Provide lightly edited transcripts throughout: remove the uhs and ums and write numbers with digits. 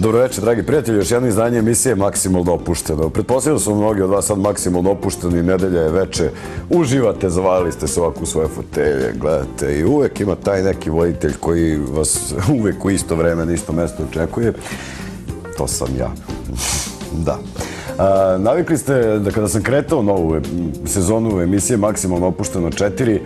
Dobroveče, dragi prijatelji, još jedno izdanje emisije Maksimalno opušteno. Pretpostavljam su mnogi od vas sad maksimalno opušteni, nedelja je veče, uživate, zavali ste se ovako u svoje fotelje, gledate i uvek ima taj neki voditelj koji vas uvek u isto vreme na isto mesto očekuje. To sam ja. Da. Navikli ste da kada sam kretao novu sezonu emisije Maksimalno opušteno 4,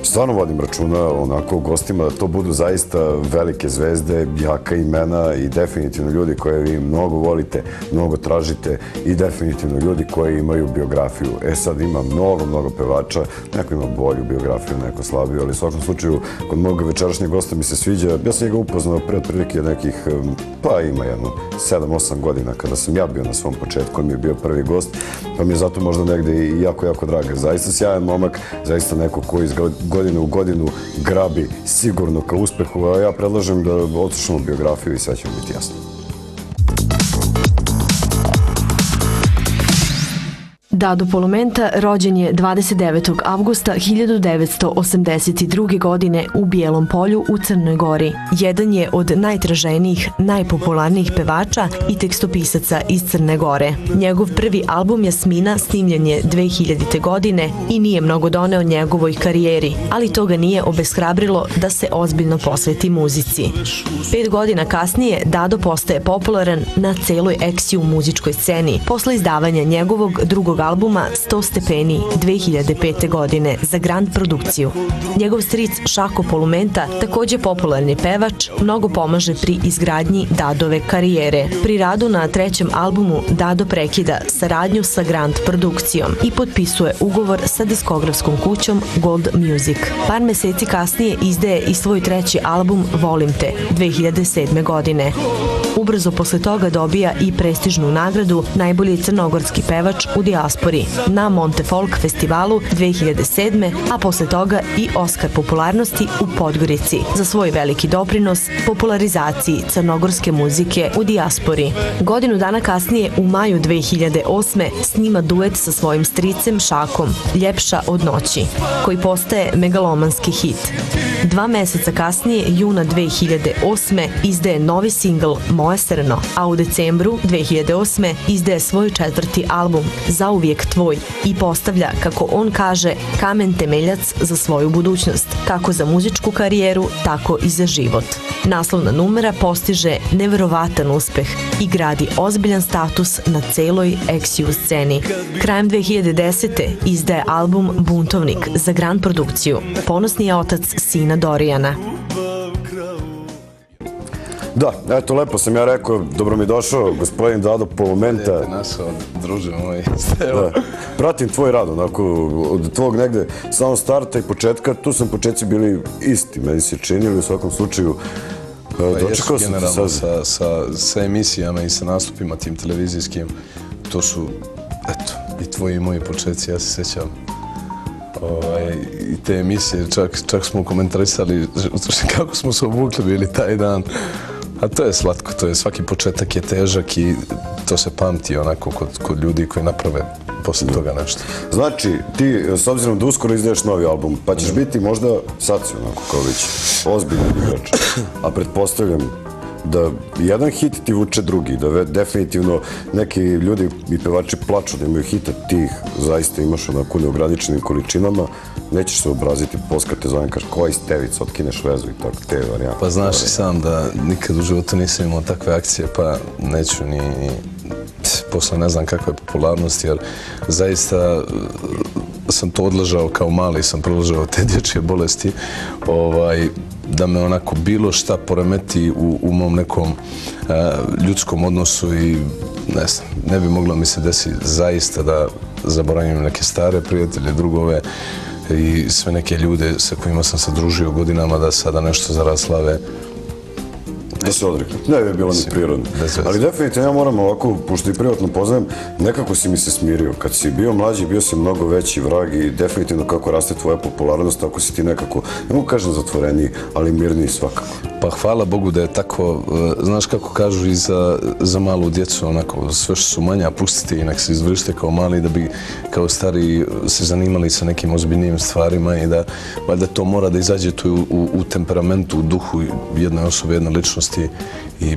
stvarno vodim računa onako gostima da to budu zaista velike zvezde, jaka imena i definitivno ljudi koje vi mnogo volite, mnogo tražite i definitivno ljudi koji imaju biografiju. Sad ima mnogo pevača, neko ima bolju biografiju, neko slabiju, ali u svakom slučaju kod mog večerašnjeg gosta mi se sviđa. Ja sam njega upoznao pre otprilike nekih, pa ima jedno 7-8 godina kada sam ja bio na svom početku, on mi je bio prvi gost, pa mi je zato možda negde i jako draga. Zaista sjajan momak, zaista neko koji iz godine u godinu grabi sigurno ka uspehu, a ja predlažem da odslušamo biografiju i sve će biti jasno. Dado Polomenta rođen je 29. avgusta 1982. godine u Bijelom Polju u Crnoj Gori. Jedan je od najtraženijih, najpopularnijih pevača i tekstopisaca iz Crne Gore. Njegov prvi album Jasmina snimljen je 2000. godine i nije mnogo doneo njegovoj karijeri, ali to ga nije obeshrabrilo da se ozbiljno posveti muzici. 5 godina kasnije Dado postaje popularan na celoj XU muzičkoj sceni posle izdavanja njegovog drugog albuma 100 stepeni 2005. godine za Grand produkciju. Njegov stric Šako Polumenta, takođe popularni pevač, mnogo pomaže pri izgradnji Dadove karijere. Pri radu na trećem albumu Dado prekida saradnju sa Grand produkcijom i potpisuje ugovor sa diskografskom kućom Gold Music. Par meseci kasnije izdaje i svoj treći album Volim te 2007. godine. Ubrzo posle toga dobija i prestižnu nagradu najbolji crnogorski pevač u dijaspori na Monte Folk festivalu 2007. a posle toga i Oskar popularnosti u Podgorici za svoj veliki doprinos popularizaciji crnogorske muzike u dijaspori. Godinu dana kasnije, u maju 2008. snima duet sa svojim stricem Šakom, Ljepša od noći, koji postaje megalomanski hit. 2 meseca kasnije, juna 2008. izdaje novi singl Moje srno, a u decembru 2008. izdaje svoj četvrti album Zauvijek tvoj i postavlja, kako on kaže, kamen temeljac za svoju budućnost, kako za muzičku karijeru, tako i za život. Naslovna numera postiže neverovatan uspeh i gradi ozbiljan status na celoj XU sceni. Krajem 2010. izdaje album Buntovnik za Grand produkciju. Ponosni je otac sina Dorijana. Da, eto, lepo sam ja rekao, dobro mi došao, gospodin Dado Polomenta. Lijete našao, druže moj. Pratim tvoj rad, onako, od tvojeg negde samog starta i početka, tu sam početci bili isti, meni se činili u svakom slučaju. Jesu generalno sa emisijama i sa nastupima tim televizijskim, to su, eto, i tvoji i moji početci, ja se sjećam. I te emisije, čak smo komentarisali kako smo se obukli bili taj dan. A to je slatko, to je, svaki početak je težak i to se pamti onako kod ljudi koji naprave posle toga nešto. Znači, ti, s obzirom da uskoro izdaješ novi album, pa ćeš biti možda sad si onako kao već ozbiljni igrač, a pretpostavljam da jedan hit ti vuče drugi, da definitivno neki ljudi i pevači plaču da imaju hita, ti ih zaista imaš onako neograničenim količinama, nećeš se obraziti, poskate zovem, kaš koji stevica, otkineš vezu i tako, te varijante. Pa znaš i sam da nikad u životu nisam imao takve akcije, pa neću ni posle ne znam kakve popularnosti, jer zaista sam to odležao kao mali, sam preležao te dječje bolesti, da me onako bilo šta poremeti u mom nekom ljudskom odnosu i ne znam, ne bi moglo mi se desiti zaista da zaboravim neke stare prijatelje, drugove i sve neke ljude sa kojima sam se družio godinama da sada nešto zarad slave. Da se odrekli. Ne bi bilo ni prirodno. Ali definitivno ja moram ovako, pošto i privatno poznajem, nekako si mi se smirio. Kad si bio mlađi, bio si mnogo veći vrag i definitivno kako raste tvoja popularnost, tako si ti nekako, ne mogu kažem zatvoreniji, ali mirniji svakako. Pa hvala Bogu da je tako, znaš kako kažu i za malu djecu, onako, sve što su manja, pustite i nek se izvršte kao mali da bi kao stari se zanimali sa nekim ozbiljnijim stvarima i da valjda to mora da izađe tu u temperamentu, u duhu jedne osobe, jedne ličnosti i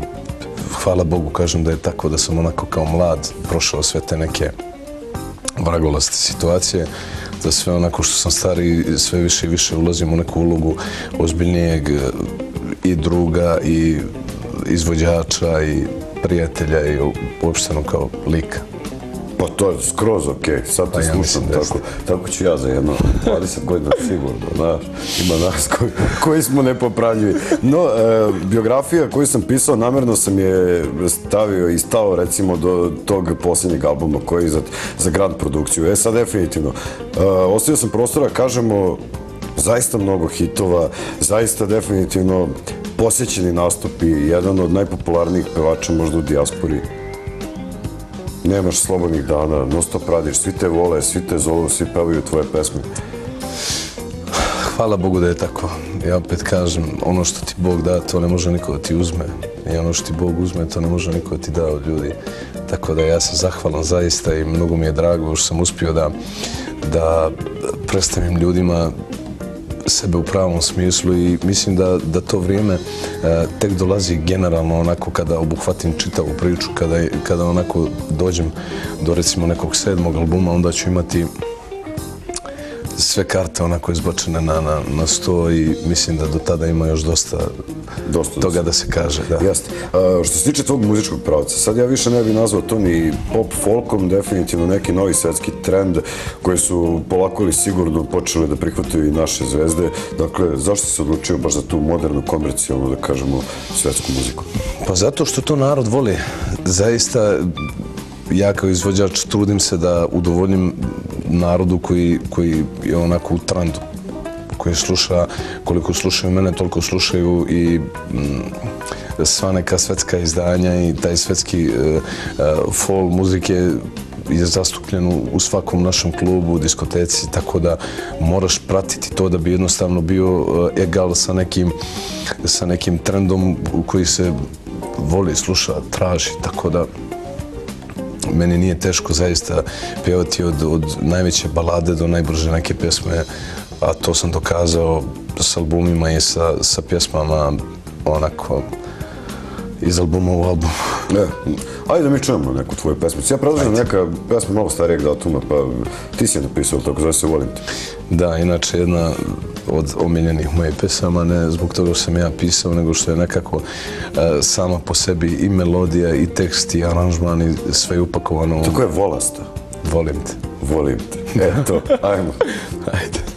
hvala Bogu, kažem da je tako, da sam onako kao mlad prošao sve te neke vragolaste situacije, da sve onako što sam stari sve više i više ulazim u neku ulogu ozbiljnijeg i druga i izvođača i prijatelja i uopšteno kao lika. Pa to je skroz okej, sad te slušam tako. Tako ću ja za jedno 20 godina sigurno, znaš. Ima nas koji smo nepopravljivi. No, biografija koju sam pisao, namjerno sam je stavio i stao recimo do tog posljednjeg albuma koji je za Grand produkciju. Sad definitivno, ostavio sam prostora, kažemo, zaista mnogo hitova, zaista definitivno posjećeni nastupi, jedan od najpopularnijih pevača možda u dijaspori. Nemaš slobodnih dana, non stop radiš, svi te vole, svi te zovu, svi pevaju tvoje pesme. Hvala Bogu da je tako. Ja opet kažem, ono što ti Bog da, to ne može niko da ti uzme. I ono što ti Bog uzme, to ne može niko da ti da od ljudi. Tako da ja sam zahvalan zaista i mnogo mi je drago što sam uspio da predstavim ljudima sebe u pravom smislu i mislim da to vrijeme tek dolazi generalno onako kada obuhvatim čitavu priču, kada onako dođem do recimo nekog 7. albuma, onda ću imati sve karte onako izbačene na sto i mislim da do tada ima još dosta toga da se kaže. Jeste. Što se tiče tvog muzičkog pravca, sad ja više ne bih nazvao to ni pop folkom, definitivno neki novi svetski trend koji su polako ili sigurno počeli da prihvataju i naše zvezde. Dakle, zašto si se odlučio baš za tu modernu, komercijalnu, da kažemo, svetsku muziku? Pa zato što to narod voli. Zaista, ja kao izvođač trudim se da udovoljim narodu koji je onako u trendu, koji sluša, koliko slušaju mene, toliko slušaju i sva neka svetska izdanja i taj svetski folk muzike je zastupljen u svakom našem klubu, diskoteci, tako da moraš pratiti to da bi jednostavno bio egal sa nekim trendom koji se voli, sluša, traži, tako da meni nije teško zaista pjevati od najveće balade do najbrže neke pjesme, a to sam dokazao s albumima i sa pjesmama onako iz albuma u album. Ajde da mi čujemo neku tvoju pesmu. Ja predlažem neka pesma malo starijeg datuma, pa ti si je napisao, tako zove se Volim te. Da, inače jedna od omiljenih mojih pesama, ne zbog toga što sam ja pisao, nego što je nekako sama po sebi i melodija, i tekst, i aranžman, i sve upakovano. Tako je volasta. Volim te. Volim te. Eto, ajmo. Ajde.